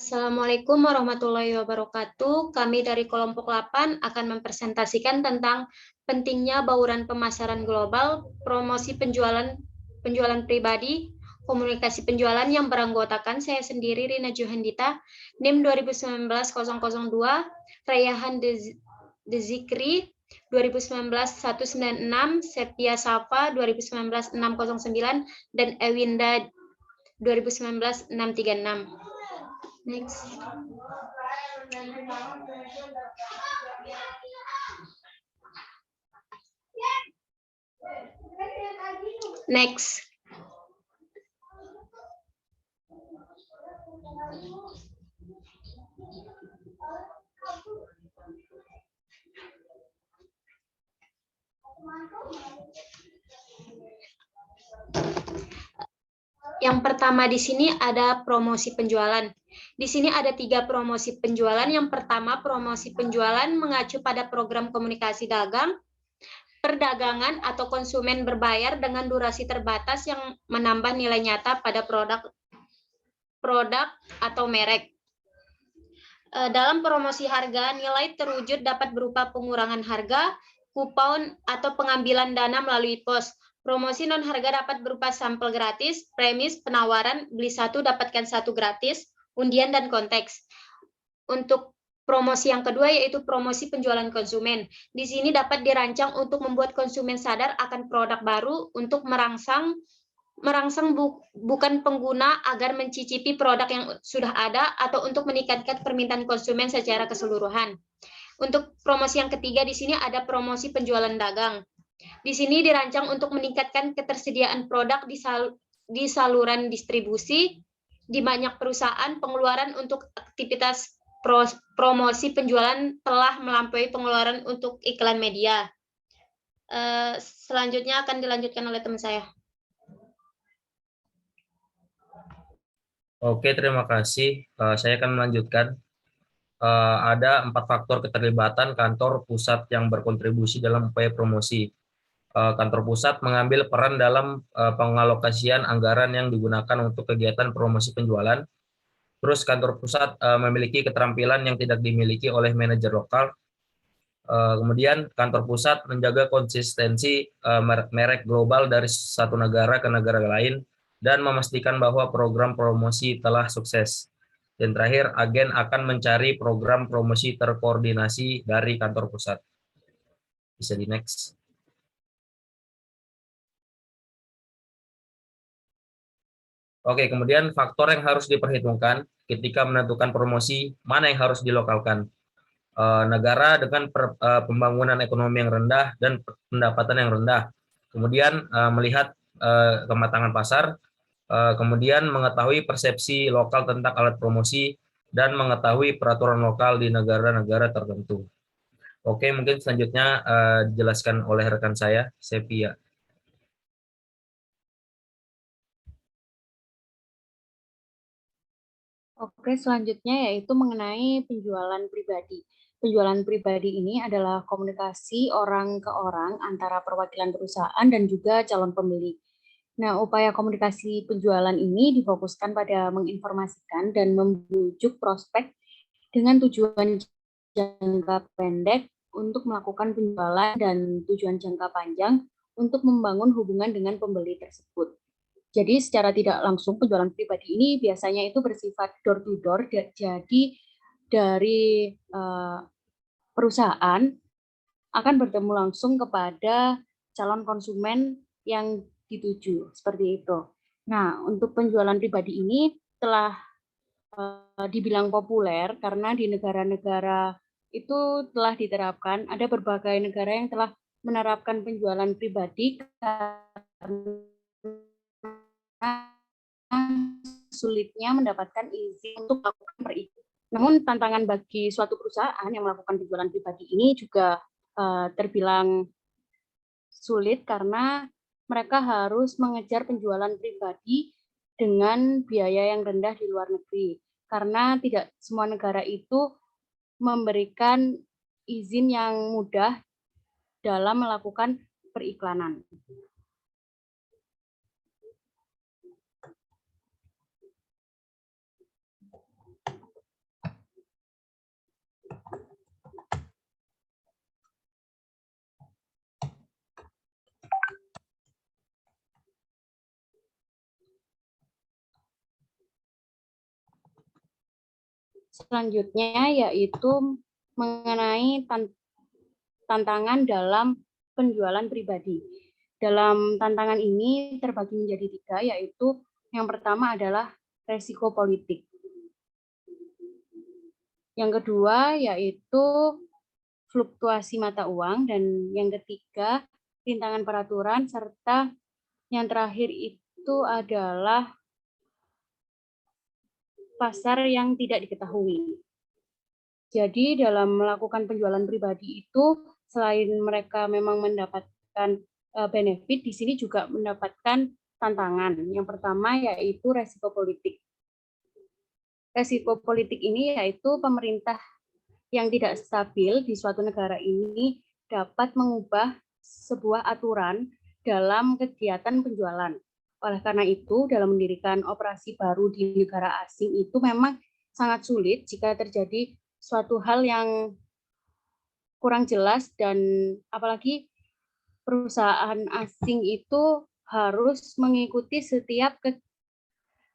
Assalamualaikum warahmatullahi wabarakatuh. Kami dari kelompok 8 akan mempresentasikan tentang pentingnya bauran pemasaran global, promosi penjualan pribadi, komunikasi penjualan yang beranggotakan saya sendiri Rina Juhandita, NIM 2019-002, Raihan Dezikri 2019-196, Sepia Safa 2019-609, dan Ewinda 2019-636. Next. Next. Yang pertama di sini ada promosi penjualan. Di sini ada 3 promosi penjualan. Yang pertama, promosi penjualan mengacu pada program komunikasi dagang, perdagangan atau konsumen berbayar dengan durasi terbatas yang menambah nilai nyata pada produk atau merek. Dalam promosi harga, nilai terwujud dapat berupa pengurangan harga, kupon, atau pengambilan dana melalui pos. Promosi non-harga dapat berupa sampel gratis, premis, penawaran, beli satu dapatkan satu gratis, undian, dan konteks. Untuk promosi yang kedua yaitu promosi penjualan konsumen. Di sini dapat dirancang untuk membuat konsumen sadar akan produk baru untuk merangsang bukan pengguna agar mencicipi produk yang sudah ada atau untuk meningkatkan permintaan konsumen secara keseluruhan. Untuk promosi yang ketiga di sini ada promosi penjualan dagang. Di sini dirancang untuk meningkatkan ketersediaan produk di saluran distribusi, di banyak perusahaan pengeluaran untuk aktivitas promosi penjualan telah melampaui pengeluaran untuk iklan media. Selanjutnya akan dilanjutkan oleh teman saya. Oke, terima kasih. Saya akan melanjutkan. Ada 4 faktor keterlibatan kantor pusat yang berkontribusi dalam upaya promosi. Kantor pusat mengambil peran dalam pengalokasian anggaran yang digunakan untuk kegiatan promosi penjualan. Terus kantor pusat memiliki keterampilan yang tidak dimiliki oleh manajer lokal. Kemudian kantor pusat menjaga konsistensi merek global dari satu negara ke negara lain dan memastikan bahwa program promosi telah sukses. Dan terakhir, agen akan mencari program promosi terkoordinasi dari kantor pusat. Bisa di next. Oke, kemudian faktor yang harus diperhitungkan ketika menentukan promosi, mana yang harus dilokalkan. Negara dengan pembangunan ekonomi yang rendah dan pendapatan yang rendah. Kemudian melihat kematangan pasar, kemudian mengetahui persepsi lokal tentang alat promosi, dan mengetahui peraturan lokal di negara-negara tertentu. Oke, mungkin selanjutnya dijelaskan oleh rekan saya, Sepia. Oke, selanjutnya yaitu mengenai penjualan pribadi. Penjualan pribadi ini adalah komunikasi orang ke orang antara perwakilan perusahaan dan juga calon pembeli. Nah, upaya komunikasi penjualan ini difokuskan pada menginformasikan dan membujuk prospek dengan tujuan jangka pendek untuk melakukan penjualan dan tujuan jangka panjang untuk membangun hubungan dengan pembeli tersebut. Jadi secara tidak langsung penjualan pribadi ini biasanya itu bersifat door to door, jadi dari perusahaan akan bertemu langsung kepada calon konsumen yang dituju, seperti itu. Nah, untuk penjualan pribadi ini telah dibilang populer karena di negara-negara itu telah diterapkan, ada berbagai negara yang telah menerapkan penjualan pribadi karena sulitnya mendapatkan izin untuk melakukan periklan. Namun tantangan bagi suatu perusahaan yang melakukan penjualan pribadi ini juga terbilang sulit karena mereka harus mengejar penjualan pribadi dengan biaya yang rendah di luar negeri. Karena tidak semua negara itu memberikan izin yang mudah dalam melakukan periklanan. Selanjutnya yaitu mengenai tantangan dalam penjualan pribadi. Dalam tantangan ini terbagi menjadi 3, yaitu yang pertama adalah resiko politik. Yang kedua yaitu fluktuasi mata uang, dan yang ketiga rintangan peraturan, serta yang terakhir itu adalah pasar yang tidak diketahui. Jadi dalam melakukan penjualan pribadi itu, selain mereka memang mendapatkan benefit, di sini juga mendapatkan tantangan. Yang pertama yaitu resiko politik. Resiko politik ini yaitu pemerintah yang tidak stabil di suatu negara ini dapat mengubah sebuah aturan dalam kegiatan penjualan. Oleh karena itu, dalam mendirikan operasi baru di negara asing itu memang sangat sulit jika terjadi suatu hal yang kurang jelas, dan apalagi perusahaan asing itu harus mengikuti setiap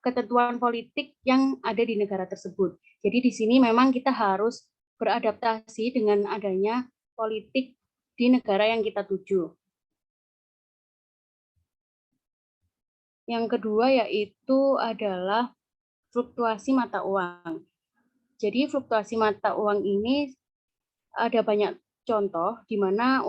ketentuan politik yang ada di negara tersebut. Jadi di sini memang kita harus beradaptasi dengan adanya politik di negara yang kita tuju. Yang kedua yaitu adalah fluktuasi mata uang. Jadi fluktuasi mata uang ini ada banyak contoh di mana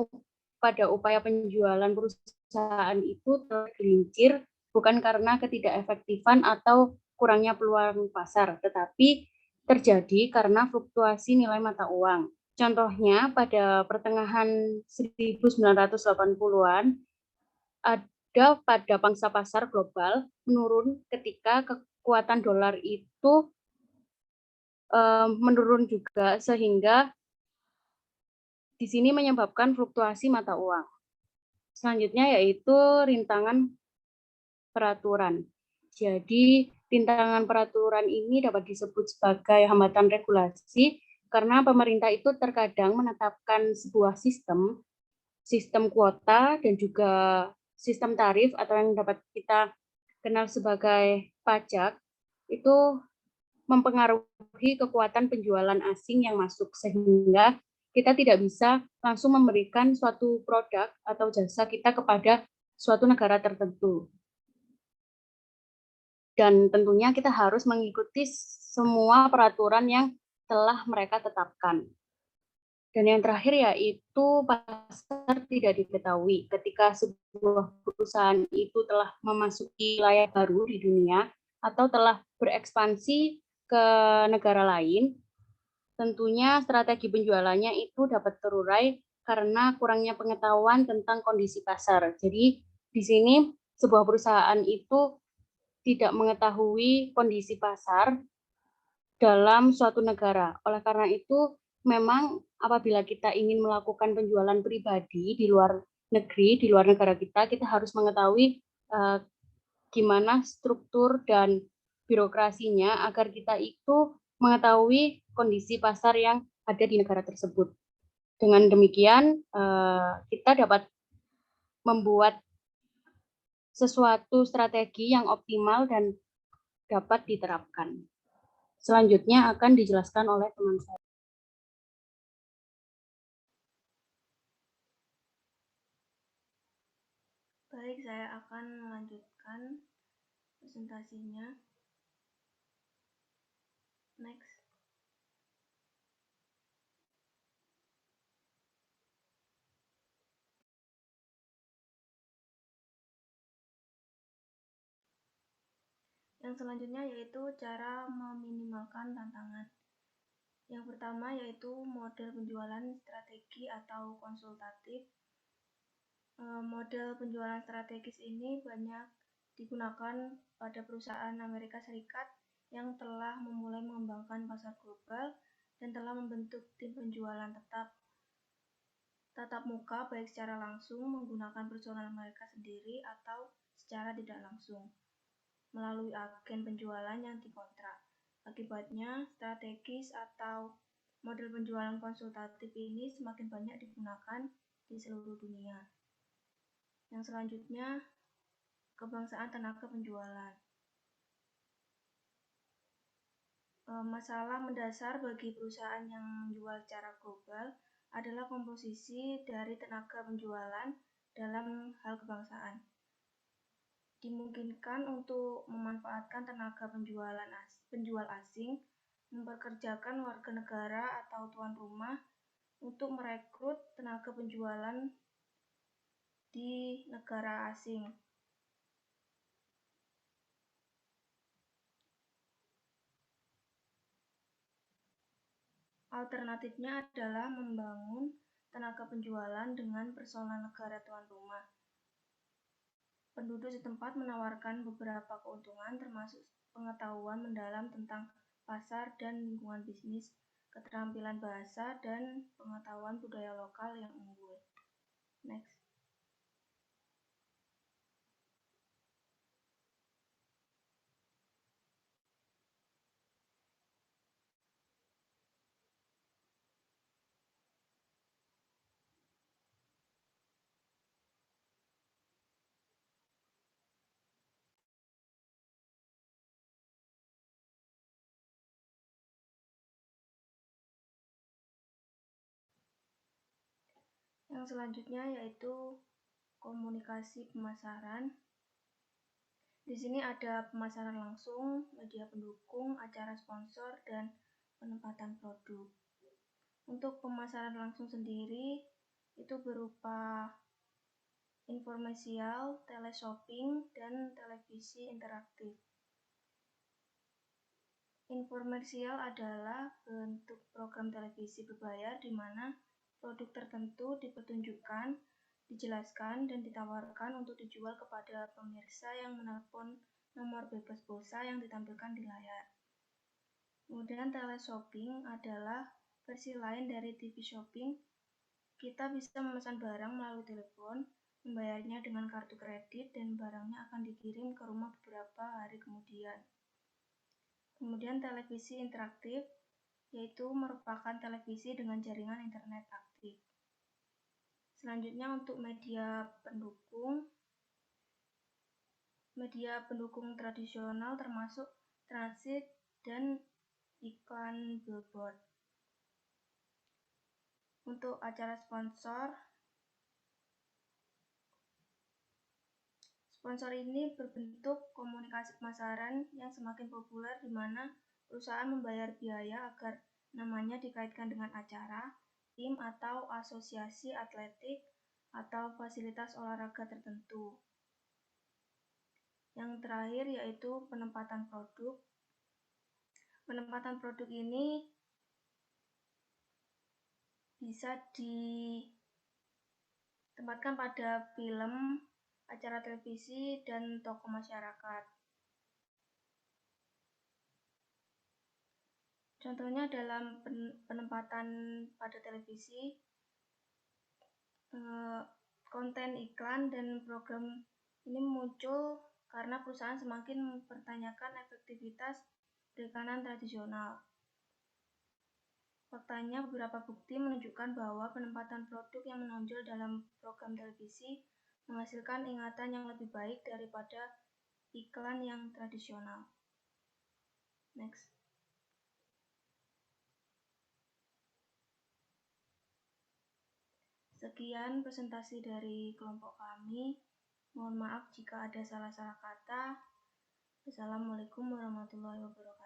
pada upaya penjualan perusahaan itu tergelincir bukan karena ketidakefektifan atau kurangnya peluang pasar, tetapi terjadi karena fluktuasi nilai mata uang. Contohnya pada pertengahan 1980-an ada pada pangsa pasar global menurun ketika kekuatan dolar itu menurun juga, sehingga di sini menyebabkan fluktuasi mata uang. Selanjutnya yaitu rintangan peraturan. Jadi rintangan peraturan ini dapat disebut sebagai hambatan regulasi karena pemerintah itu terkadang menetapkan sebuah sistem kuota dan juga sistem tarif atau yang dapat kita kenal sebagai pajak, itu mempengaruhi kekuatan penjualan asing yang masuk, sehingga kita tidak bisa langsung memberikan suatu produk atau jasa kita kepada suatu negara tertentu. Dan tentunya kita harus mengikuti semua peraturan yang telah mereka tetapkan. Dan yang terakhir yaitu pasar tidak diketahui. Ketika sebuah perusahaan itu telah memasuki wilayah baru di dunia atau telah berekspansi ke negara lain, tentunya strategi penjualannya itu dapat terurai karena kurangnya pengetahuan tentang kondisi pasar. Jadi di sini sebuah perusahaan itu tidak mengetahui kondisi pasar dalam suatu negara. Oleh karena itu, memang apabila kita ingin melakukan penjualan pribadi di luar negeri, di luar negara kita harus mengetahui gimana struktur dan birokrasinya agar kita itu mengetahui kondisi pasar yang ada di negara tersebut. Dengan demikian, kita dapat membuat sesuatu strategi yang optimal dan dapat diterapkan. Selanjutnya akan dijelaskan oleh teman saya. Baik, saya akan melanjutkan presentasinya. Next. Yang selanjutnya yaitu cara meminimalkan tantangan. Yang pertama yaitu model penjualan strategi atau konsultatif. Model penjualan strategis ini banyak digunakan pada perusahaan Amerika Serikat yang telah memulai mengembangkan pasar global dan telah membentuk tim penjualan tatap muka baik secara langsung menggunakan personal mereka sendiri atau secara tidak langsung melalui agen penjualan yang dikontrak. Akibatnya, strategis atau model penjualan konsultatif ini semakin banyak digunakan di seluruh dunia. Yang selanjutnya, kebangsaan tenaga penjualan. Masalah mendasar bagi perusahaan yang menjual secara global adalah komposisi dari tenaga penjualan dalam hal kebangsaan. Dimungkinkan untuk memanfaatkan tenaga penjual asing, mempekerjakan warga negara atau tuan rumah untuk merekrut tenaga penjualan di negara asing. Alternatifnya adalah membangun tenaga penjualan dengan personal negara tuan rumah. Penduduk setempat menawarkan beberapa keuntungan termasuk pengetahuan mendalam tentang pasar dan lingkungan bisnis, keterampilan bahasa, dan pengetahuan budaya lokal yang unggul. Next. Yang selanjutnya yaitu komunikasi pemasaran. Di sini ada pemasaran langsung, media pendukung, acara sponsor, dan penempatan produk. Untuk pemasaran langsung sendiri itu berupa informasial, teleshopping, dan televisi interaktif. Informasial adalah bentuk program televisi berbayar di mana produk tertentu dipertunjukkan, dijelaskan, dan ditawarkan untuk dijual kepada pemirsa yang menelpon nomor bebas pulsa yang ditampilkan di layar. Kemudian teleshopping adalah versi lain dari TV shopping. Kita bisa memesan barang melalui telepon, membayarnya dengan kartu kredit, dan barangnya akan dikirim ke rumah beberapa hari kemudian. Kemudian televisi interaktif, yaitu merupakan televisi dengan jaringan internet aktif. Selanjutnya untuk media pendukung tradisional termasuk transit dan iklan billboard. Untuk acara sponsor ini berbentuk komunikasi pemasaran yang semakin populer di mana perusahaan membayar biaya agar namanya dikaitkan dengan acara, tim atau asosiasi atletik atau fasilitas olahraga tertentu. Yang terakhir yaitu penempatan produk. Penempatan produk ini bisa ditempatkan pada film, acara televisi, dan tokoh masyarakat. Contohnya dalam penempatan pada televisi, konten iklan dan program ini muncul karena perusahaan semakin mempertanyakan efektivitas perikanan tradisional. Faktanya, beberapa bukti menunjukkan bahwa penempatan produk yang menonjol dalam program televisi menghasilkan ingatan yang lebih baik daripada iklan yang tradisional. Next. Sekian presentasi dari kelompok kami. Mohon maaf jika ada salah-salah kata. Wassalamualaikum warahmatullahi wabarakatuh.